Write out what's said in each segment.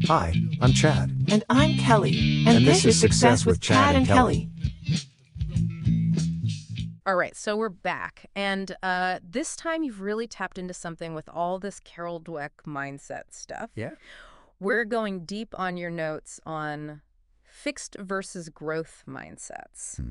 Hi, I'm Chad. And I'm Kelly. And this is Success with Chad and Kelly. All right, so we're back. And this time you've really tapped into something with all this Carol Dweck mindset stuff. Yeah. We're going deep on your notes on fixed versus growth mindsets.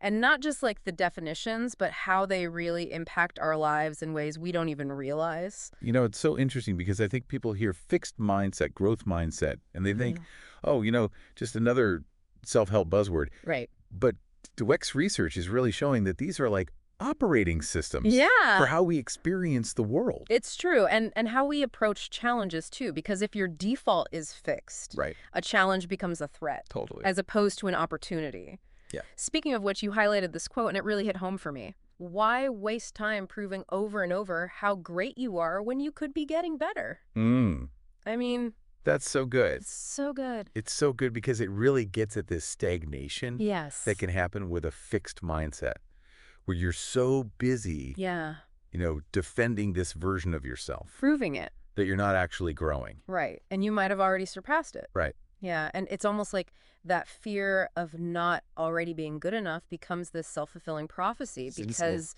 And not just like the definitions, but how they really impact our lives in ways we don't even realize. You know, it's so interesting because I think people hear fixed mindset, growth mindset, and they think, oh, just another self-help buzzword. Right. But Dweck's research is really showing that these are like operating systems for how we experience the world. It's true. And how we approach challenges, too, because if your default is fixed, a challenge becomes a threat. Totally. As opposed to an opportunity. Yeah. Speaking of which, you highlighted this quote, and it really hit home for me. Why waste time proving over and over how great you are when you could be getting better? I mean... That's so good. It's so good. It's so good because it really gets at this stagnation that can happen with a fixed mindset, where you're so busy, defending this version of yourself. Proving it. That you're not actually growing. Right. And you might have already surpassed it. Right. Yeah, and it's almost like that fear of not already being good enough becomes this self-fulfilling prophecy because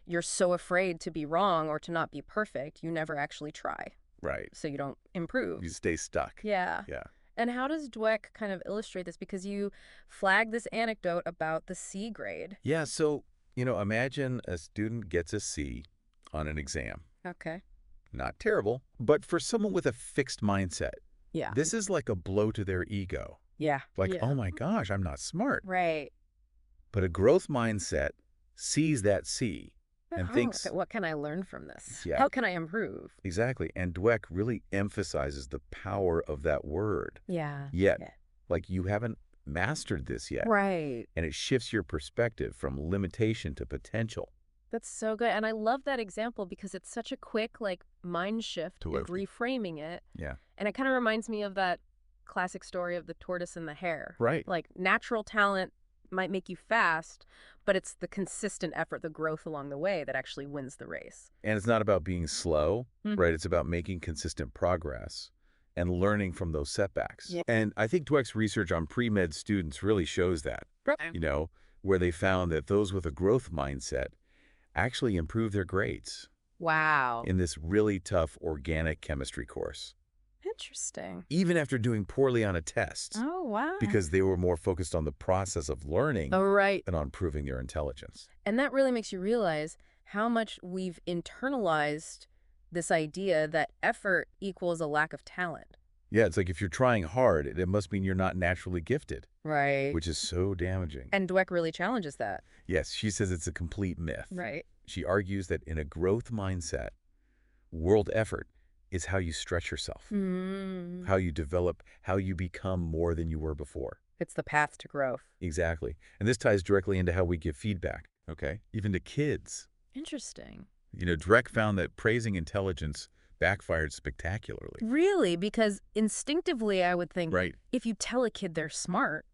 you're so afraid to be wrong or to not be perfect, you never actually try. Right. So you don't improve. You stay stuck. Yeah. Yeah. And how does Dweck kind of illustrate this? Because you flagged this anecdote about the C grade. Yeah, so, imagine a student gets a C on an exam. Okay. Not terrible, but for someone with a fixed mindset, yeah, this is like a blow to their ego. Yeah. Like, oh my gosh, I'm not smart. Right. But a growth mindset sees that C and thinks, what can I learn from this? Yeah. How can I improve? Exactly. And Dweck really emphasizes the power of that word. Yeah. Yet, like you haven't mastered this yet. Right. And it shifts your perspective from limitation to potential. That's so good. And I love that example because it's such a quick, mind shift of reframing it. Yeah. And it kind of reminds me of that classic story of the tortoise and the hare. Right. Like, natural talent might make you fast, but it's the consistent effort, the growth along the way that actually wins the race. And it's not about being slow, right? It's about making consistent progress and learning from those setbacks. Yeah. And I think Dweck's research on pre-med students really shows that, where they found that those with a growth mindset actually improve their grades. Wow. In this really tough organic chemistry course. Interesting. Even after doing poorly on a test. Oh, wow. Because they were more focused on the process of learning than on proving their intelligence. And that really makes you realize how much we've internalized this idea that effort equals a lack of talent. Yeah, it's like if you're trying hard, it must mean you're not naturally gifted. Right. Which is so damaging. And Dweck really challenges that. Yes, she says it's a complete myth. Right. She argues that in a growth mindset, world effort is how you stretch yourself, how you develop, how you become more than you were before. It's the path to growth. Exactly. And this ties directly into how we give feedback, even to kids. Interesting. Dweck found that praising intelligence backfired spectacularly. Really? Because instinctively, I would think, right, if you tell a kid they're smart,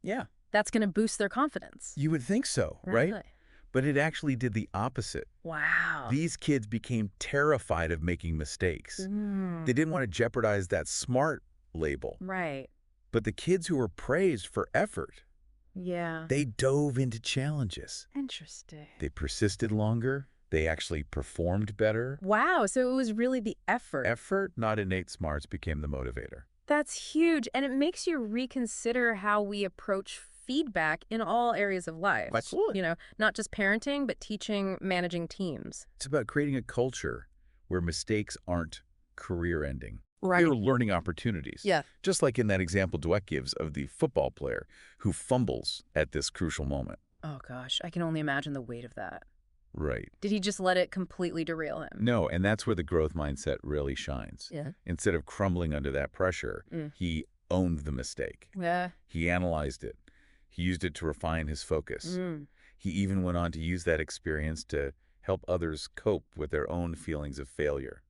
that's going to boost their confidence. You would think so, right? But it actually did the opposite. Wow. These kids became terrified of making mistakes. They didn't want to jeopardize that smart label. Right. But the kids who were praised for effort, they dove into challenges. Interesting. They persisted longer. They actually performed better. Wow, so it was really the effort. Effort, not innate smarts, became the motivator. That's huge, and it makes you reconsider how we approach feedback in all areas of life. Absolutely. Not just parenting, but teaching, managing teams. It's about creating a culture where mistakes aren't career-ending. Right. They're learning opportunities. Yeah. Just like in that example Dweck gives of the football player who fumbles at this crucial moment. Oh, gosh, I can only imagine the weight of that. Right. Did he just let it completely derail him? No, and that's where the growth mindset really shines. Yeah. Instead of crumbling under that pressure, he owned the mistake. Yeah. He analyzed it. He used it to refine his focus. He even went on to use that experience to help others cope with their own feelings of failure.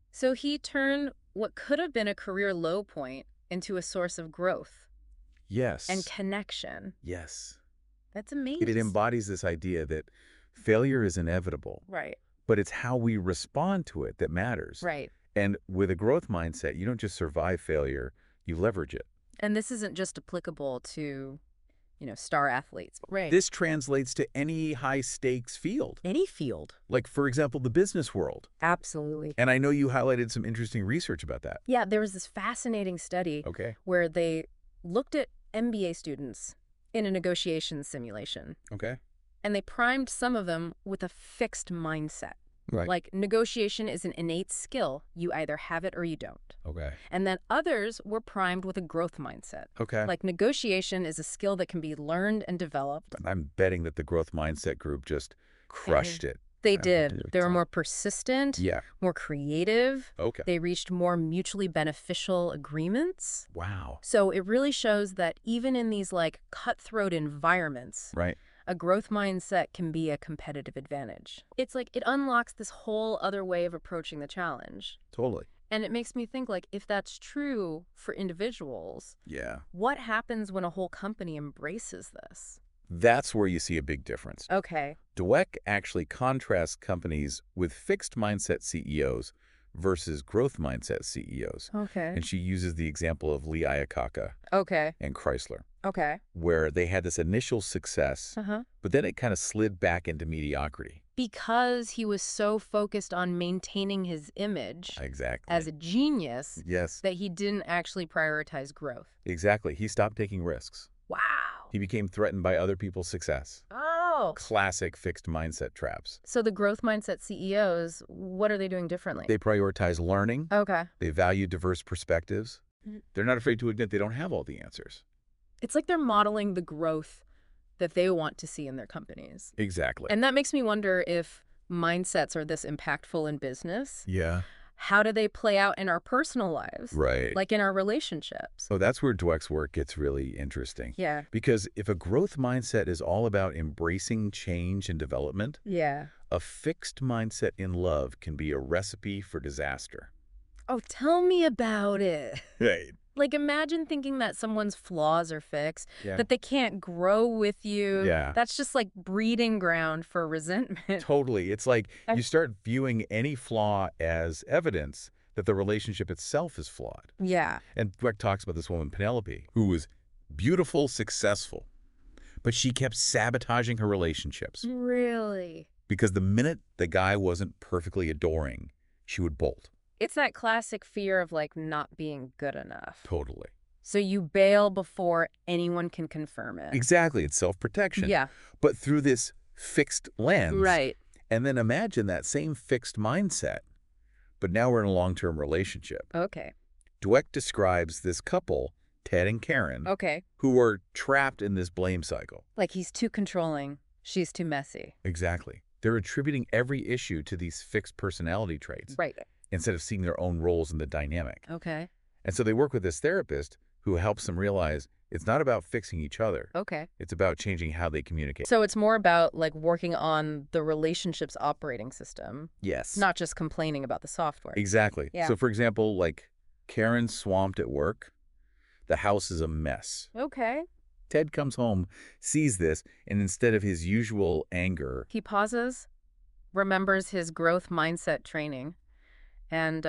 So he turned what could have been a career low point into a source of growth. Yes. And connection. Yes. That's amazing. It embodies this idea that failure is inevitable. Right. But it's how we respond to it that matters. Right. And with a growth mindset, you don't just survive failure, You leverage it. And this isn't just applicable to, star athletes. Right. This translates to any high-stakes field. Any field. Like, for example, the business world. Absolutely. And I know you highlighted some interesting research about that. Yeah, there was this fascinating study where they looked at MBA students in a negotiation simulation. Okay. And they primed some of them with a fixed mindset. Right. Like, negotiation is an innate skill. You either have it or you don't. Okay. And then others were primed with a growth mindset. Okay. Like, negotiation is a skill that can be learned and developed. And I'm betting that the growth mindset group just crushed it. They did. They were more persistent, more creative. Okay. They reached more mutually beneficial agreements. Wow. So it really shows that even in these, like, cutthroat environments, a growth mindset can be a competitive advantage. It's like it unlocks this whole other way of approaching the challenge. Totally. And it makes me think, like, if that's true for individuals, what happens when a whole company embraces this? That's where you see a big difference. Okay. Dweck actually contrasts companies with fixed mindset CEOs versus growth mindset CEOs. Okay. And she uses the example of Lee Iacocca and Chrysler. Okay. Where they had this initial success, but then it kind of slid back into mediocrity. Because he was so focused on maintaining his image as a genius that he didn't actually prioritize growth. Exactly. He stopped taking risks. Wow. He became threatened by other people's success. Oh. Classic fixed mindset traps. So the growth mindset CEOs, what are they doing differently? They prioritize learning. Okay. They value diverse perspectives. They're not afraid to admit they don't have all the answers. It's like they're modeling the growth that they want to see in their companies. Exactly. And that makes me wonder if mindsets are this impactful in business. Yeah. How do they play out in our personal lives? Right. Like in our relationships? So that's where Dweck's work gets really interesting. Yeah. Because if a growth mindset is all about embracing change and development, a fixed mindset in love can be a recipe for disaster. Oh, tell me about it. Right. Like, imagine thinking that someone's flaws are fixed, that they can't grow with you. That's just like breeding ground for resentment. Totally. It's like you start viewing any flaw as evidence that the relationship itself is flawed. Yeah. And Dweck talks about this woman, Penelope, who was beautiful, successful, but she kept sabotaging her relationships. Really? Because the minute the guy wasn't perfectly adoring, she would bolt. It's that classic fear of, like, not being good enough. Totally. So you bail before anyone can confirm it. Exactly. It's self-protection. Yeah. But through this fixed lens. Right. And then imagine that same fixed mindset, but now we're in a long-term relationship. Okay. Dweck describes this couple, Ted and Karen, who are trapped in this blame cycle. Like, he's too controlling. She's too messy. Exactly. They're attributing every issue to these fixed personality traits. Right. Instead of seeing their own roles in the dynamic. Okay. And so they work with this therapist who helps them realize it's not about fixing each other. Okay. It's about changing how they communicate. So it's more about, like, working on the relationship's operating system. Yes. Not just complaining about the software. Exactly. Yeah. So, for example, like, Karen's swamped at work. The house is a mess. Okay. Ted comes home, sees this, and instead of his usual anger... He pauses, remembers his growth mindset training, and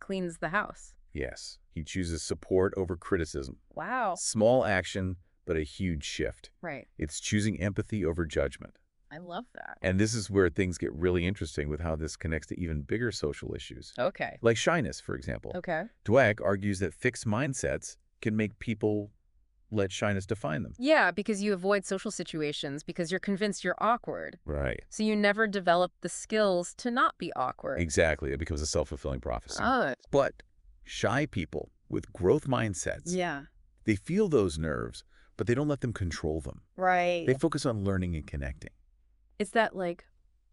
cleans the house. Yes. He chooses support over criticism. Wow. Small action, but a huge shift. Right. It's choosing empathy over judgment. I love that. And this is where things get really interesting with how this connects to even bigger social issues. Okay. Like shyness, for example. Okay. Dweck argues that fixed mindsets can make people let shyness define them. Yeah, because you avoid social situations because you're convinced you're awkward. Right. So you never develop the skills to not be awkward. Exactly. It becomes a self-fulfilling prophecy. Oh. But shy people with growth mindsets, they feel those nerves, but they don't let them control them. Right. They focus on learning and connecting. It's that, like,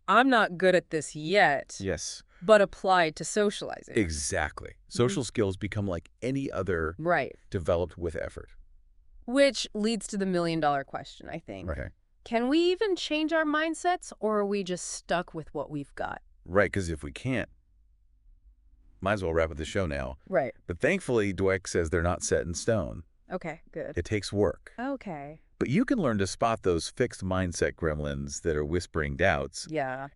I'm not good at this yet. Yes. But applied to socializing. Exactly. Social skills become like any other developed with effort. Which leads to the million-dollar question, I think. Right. Can we even change our mindsets, or are we just stuck with what we've got? Right, because if we can't, might as well wrap up the show now. Right. But thankfully, Dweck says they're not set in stone. Okay, good. It takes work. Okay. But you can learn to spot those fixed mindset gremlins that are whispering doubts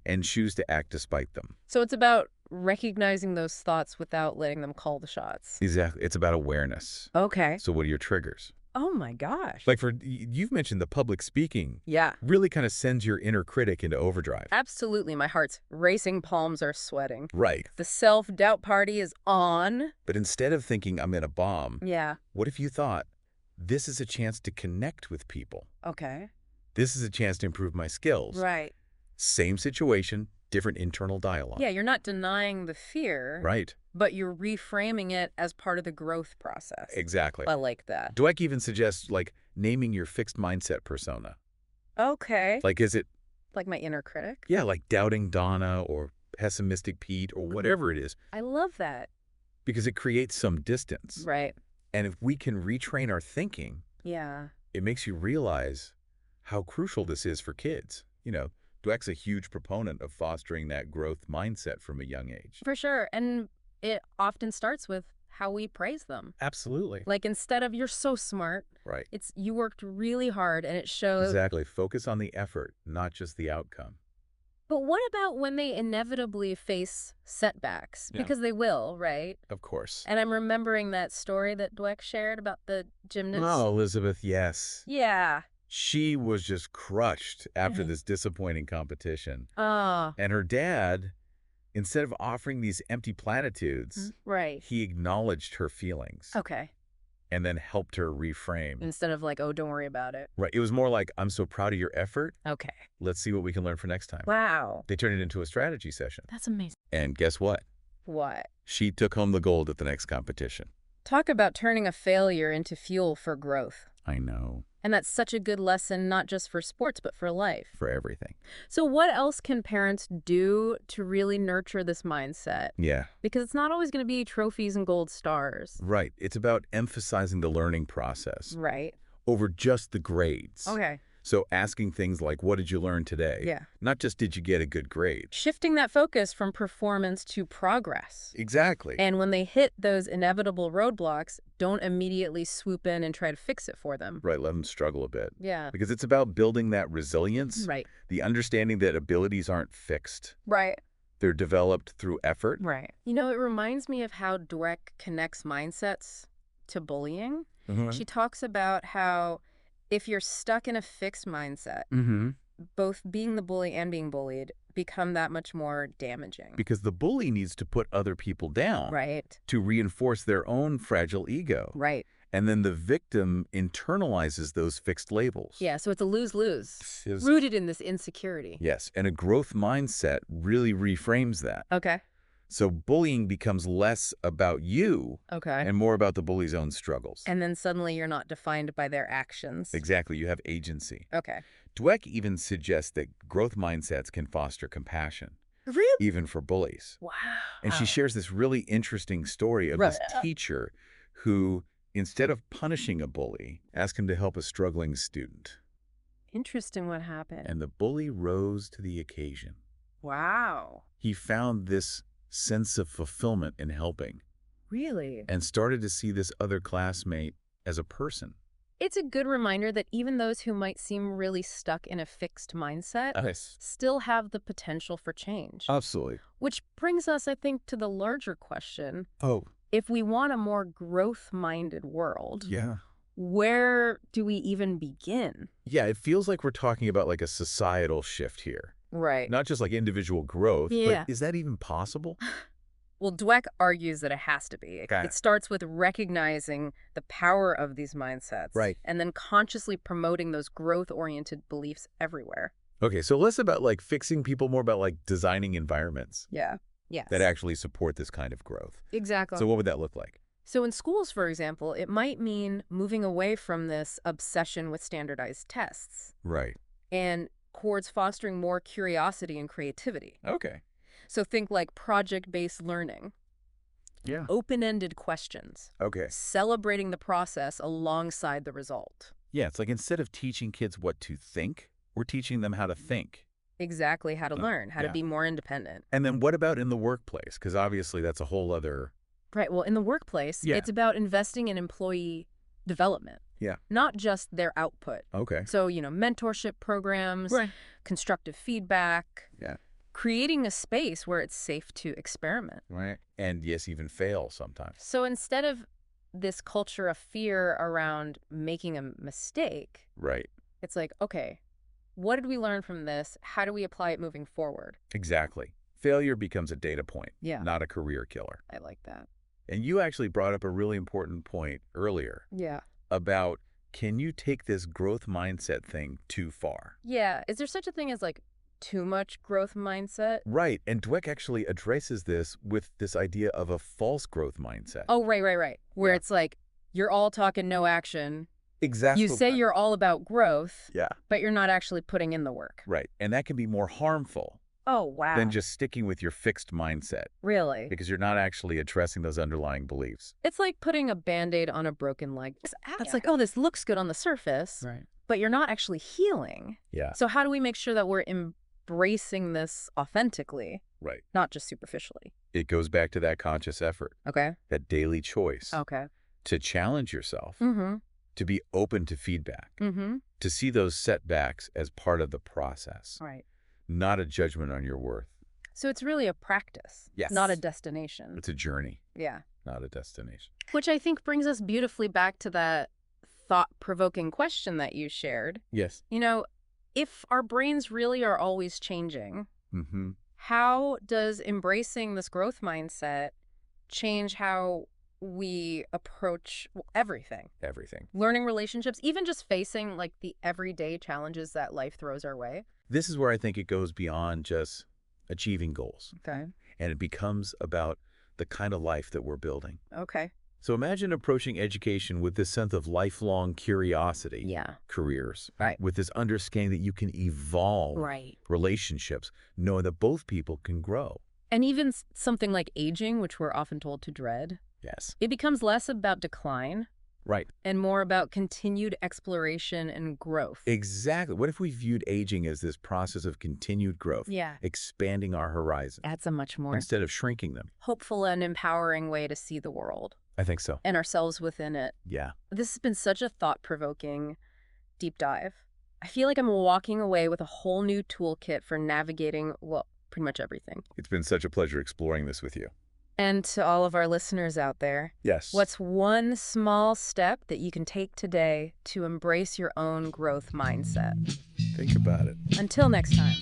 and choose to act despite them. So it's about recognizing those thoughts without letting them call the shots. Exactly. It's about awareness. Okay. So what are your triggers? Oh my gosh. Like you've mentioned the public speaking. Yeah. Really kind of sends your inner critic into overdrive. Absolutely. My heart's racing, palms are sweating. Right. The self-doubt party is on. But instead of thinking I'm in a bomb, yeah. What if you thought, this is a chance to connect with people? Okay. This is a chance to improve my skills. Right. Same situation, different internal dialogue. Yeah, you're not denying the fear. Right. But you're reframing it as part of the growth process. Exactly. I like that. Dweck even suggests, like, naming your fixed mindset persona. Okay. Like, is it... like my inner critic? Yeah, like doubting Donna or pessimistic Pete or whatever it is. I love that. Because it creates some distance. Right. And if we can retrain our thinking, yeah, it makes you realize how crucial this is for kids. You know, Dweck's a huge proponent of fostering that growth mindset from a young age. For sure. And it often starts with how we praise them. Absolutely. Like instead of "you're so smart," right? It's "you worked really hard," and it shows. Exactly. Focus on the effort, not just the outcome. But what about when they inevitably face setbacks? Yeah. Because they will, right? Of course. And I'm remembering that story that Dweck shared about the gymnast. Oh, Elizabeth, yes. Yeah. She was just crushed after this disappointing competition. Oh. And her dad, instead of offering these empty platitudes, right, he acknowledged her feelings. Okay. And then helped her reframe. Instead of like, "oh, don't worry about it." Right. It was more like, I'm so proud of your effort. Okay. Let's see what we can learn for next time. Wow. They turned it into a strategy session. That's amazing. And guess what? What? She took home the gold at the next competition. Talk about turning a failure into fuel for growth. I know. And that's such a good lesson, not just for sports, but for life. For everything. So what else can parents do to really nurture this mindset? Yeah. Because it's not always going to be trophies and gold stars. Right. It's about emphasizing the learning process. Right. Over just the grades. Okay. So asking things like, what did you learn today? Yeah. Not just did you get a good grade. Shifting that focus from performance to progress. Exactly. And when they hit those inevitable roadblocks, don't immediately swoop in and try to fix it for them. Right. Let them struggle a bit. Yeah. Because it's about building that resilience. Right. The understanding that abilities aren't fixed. Right. They're developed through effort. Right. You know, it reminds me of how Dweck connects mindsets to bullying. She talks about how if you're stuck in a fixed mindset, both being the bully and being bullied become that much more damaging. Because the bully needs to put other people down. Right. To reinforce their own fragile ego. Right. And then the victim internalizes those fixed labels. Yeah, so it's a lose-lose, rooted in this insecurity. Yes, and a growth mindset really reframes that. Okay. So bullying becomes less about you and more about the bully's own struggles. And then suddenly you're not defined by their actions. Exactly. You have agency. Okay. Dweck even suggests that growth mindsets can foster compassion. Really? Even for bullies. Wow. And she shares this really interesting story of this teacher who, instead of punishing a bully, asked him to help a struggling student. Interesting what happened. And the bully rose to the occasion. Wow. He found this sense of fulfillment in helping. Really? And started to see this other classmate as a person. It's a good reminder that even those who might seem really stuck in a fixed mindset still have the potential for change. Absolutely. Which brings us, I think, to the larger question. Oh. If we want a more growth-minded world, where do we even begin? Yeah, it feels like we're talking about like a societal shift here. Right. Not just like individual growth, but is that even possible? Well, Dweck argues that it has to be. Okay. It starts with recognizing the power of these mindsets. Right. And then consciously promoting those growth-oriented beliefs everywhere. Okay, so less about like fixing people, more about like designing environments. Yeah. Yes. That actually support this kind of growth. Exactly. So what would that look like? So in schools, for example, it might mean moving away from this obsession with standardized tests. Right. And towards fostering more curiosity and creativity. Okay. So think like project-based learning. Yeah. Open-ended questions. Okay. Celebrating the process alongside the result. Yeah, it's like instead of teaching kids what to think, we're teaching them how to think. Exactly, how to learn, how to be more independent. And then what about in the workplace? Because obviously that's a whole other... Right, well, in the workplace, it's about investing in employee development. Yeah. Not just their output. Okay. So, you know, mentorship programs, constructive feedback. Yeah. creating a space where it's safe to experiment. Right. And yes, even fail sometimes. So instead of this culture of fear around making a mistake, right, it's like, okay, what did we learn from this? How do we apply it moving forward? Exactly. Failure becomes a data point, yeah, not a career killer. I like that. And you actually brought up a really important point earlier. Yeah. About, can you take this growth mindset thing too far? Yeah. Is there such a thing as like too much growth mindset? Right. And Dweck actually addresses this with this idea of a false growth mindset. Oh, right. Where it's like, you're all talking, no action. Exactly. You say you're all about growth, yeah, but you're not actually putting in the work. Right. And that can be more harmful. Oh, wow. Than just sticking with your fixed mindset. Really? Because you're not actually addressing those underlying beliefs. It's like putting a Band-Aid on a broken leg. That's like, oh, this looks good on the surface, right, but you're not actually healing. Yeah. So how do we make sure that we're embracing this authentically? Right. Not just superficially. It goes back to that conscious effort. Okay. That daily choice. Okay. To challenge yourself. Mm-hmm. To be open to feedback. Mm-hmm. To see those setbacks as part of the process. Right. Not a judgment on your worth. So it's really a practice. Yes. Not a destination. It's a journey. Yeah. Not a destination. Which I think brings us beautifully back to that thought-provoking question that you shared. Yes. You know, if our brains really are always changing, mm-hmm. how does embracing this growth mindset change how we approach everything? Everything. Learning relationships, even just facing like the everyday challenges that life throws our way? This is where I think it goes beyond just achieving goals. Okay. And it becomes about the kind of life that we're building. Okay. So imagine approaching education with this sense of lifelong curiosity. Yeah. Careers. Right. With this understanding that you can evolve. Right. Relationships, knowing that both people can grow. And even something like aging, which we're often told to dread. Yes. It becomes less about decline. Right. And more about continued exploration and growth. Exactly. What if we viewed aging as this process of continued growth? Yeah. Expanding our horizons. That's a much more instead of shrinking them. Hopeful and empowering way to see the world. I think so. And ourselves within it. Yeah. This has been such a thought-provoking deep dive. I feel like I'm walking away with a whole new toolkit for navigating, well, pretty much everything. It's been such a pleasure exploring this with you. And to all of our listeners out there, yes, what's one small step that you can take today to embrace your own growth mindset? Think about it. Until next time.